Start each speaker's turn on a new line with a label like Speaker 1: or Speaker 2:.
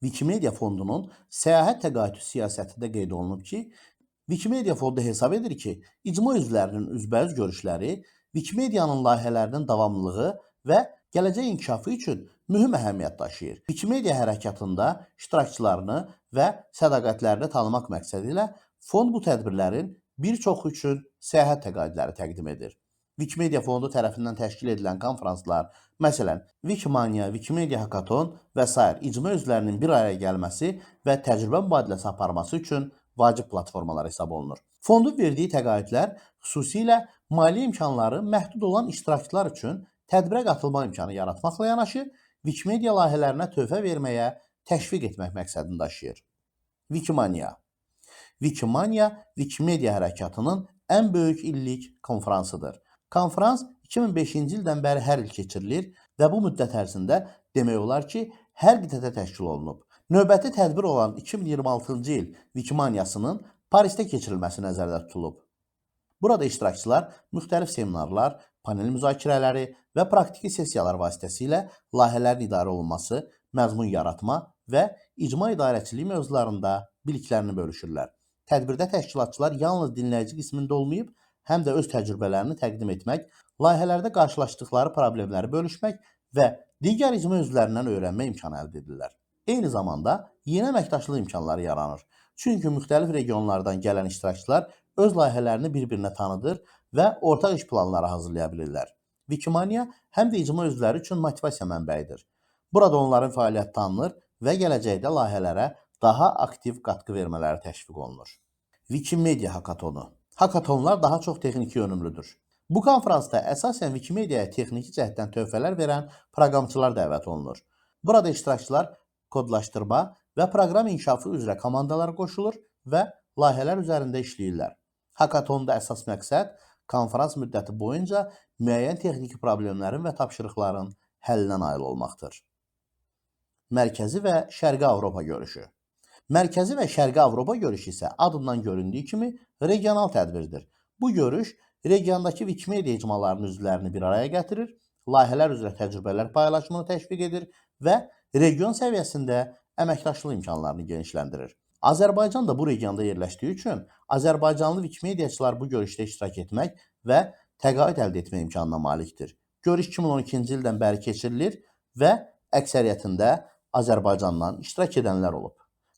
Speaker 1: Wikimedia Fondunun səyahət təqaüdü siyasətində qeyd olunub ki, Wikimedia Fondu hesab edir ki, icma üzvlərinin üzbəüz görüşləri Wikimedianın layihələrinin davamlılığı və gələcək inkişafı üçün mühüm əhəmiyyət daşıyır. Wikimedia hərəkatında iştirakçılarını və sədaqətlərini tanımaq məqsədi ilə fond bu tədbirlərin bir çoxu üçün səyahət təqaüdləri təqdim edir. Wikimedia Fondu tərəfindən təşkil edilən konfranslar, məsələn, Wikimania, Wikimedia Hackathon və s. icma üzvlərinin bir araya gəlməsi və təcrübə mübadiləsi aparması üçün vacib platformalar hesab olunur. Fondun verdiyi təqaüdlər xüsusilə mali imkanları məhdud olan iştirakçılar üçün tədbirə qatılma imkanı yaratmaqla yanaşı, Wikimedia layihələrinə töhfə verməyə təşviq etmək məqsədini daşıyır. Wikimania Wikimania, Wikimedia hərəkatının ən böyük illik konfransıdır. Konfrans 2005-ci ildən bəri hər il keçirilir və bu müddət ərzində demək olar ki, hər qitədə təşkil olunub. Növbəti tədbir olan 2026-cı il Wikimaniasının Parisdə keçirilməsi nəzərdə tutulub. Burada iştirakçılar müxtəlif seminarlar, panel müzakirələri və praktiki sessiyalar vasitəsilə layihələrin idarə olunması, məzmun yaratma və icma idarəçiliyi mövzularında biliklərini bölüşürlər. Tədbirdə təşkilatçılar yalnız dinləyici qismində olmayıb, həm də öz təcrübələrini təqdim etmək, layihələrdə qarşılaşdıqları problemləri bölüşmək və digər icma üzvlərindən öyrənmə imkanı əldə edirlər. Eyni zamanda yeni əməkdaşlıq imkanları yaranır. Çünki müxtəlif regionlardan gələn iştirakçılar öz layihələrini bir-birinə tanıdır və ortaq iş planları hazırlaya bilirlər. Wikimania həm də icma üzvləri üçün motivasiya mənbəyidir. Burada onların fəaliyyəti tanınır və gələcəkdə layihələrə daha aktiv qatqı vermələri təşviq olunur. Wikimedia Hackathonu Hackathonlar daha çox texniki yönümlüdür. Bu konfransda əsasən Wikimediaya texniki cəhətdən töhfələr verən proqramçılar dəvət olunur. Burada iştirakçılar kodlaşdırma və proqram inkişafı üzrə komandalara qoşulur və layihələr üzərində işləyirlər. Hackathonda əsas məqsəd konfrans müddəti boyunca müəyyən texniki problemlərin və tapşırıqların həllinə nail olmaqdır. Mərkəzi və Şərqi Avropa görüşü Mərkəzi və Şərqi Avropa görüşü isə adından göründüyü kimi regional tədbirdir. Bu görüş regiondakı Wikimedia icmalarının üzvlərini bir araya gətirir, layihələr üzrə təcrübələr paylaşımını təşviq edir və region səviyyəsində əməkdaşlıq imkanlarını genişləndirir. Azərbaycan da bu regionda yerləşdiyi üçün Azərbaycanlı Wikimediaçılar bu görüşdə iştirak etmək və təqaüd əldə etmə imkanına malikdir. Görüş 2012-ci ildən bəri keçirilir və əksəriyyətində Azərbaycandan iştirak edənlər olub.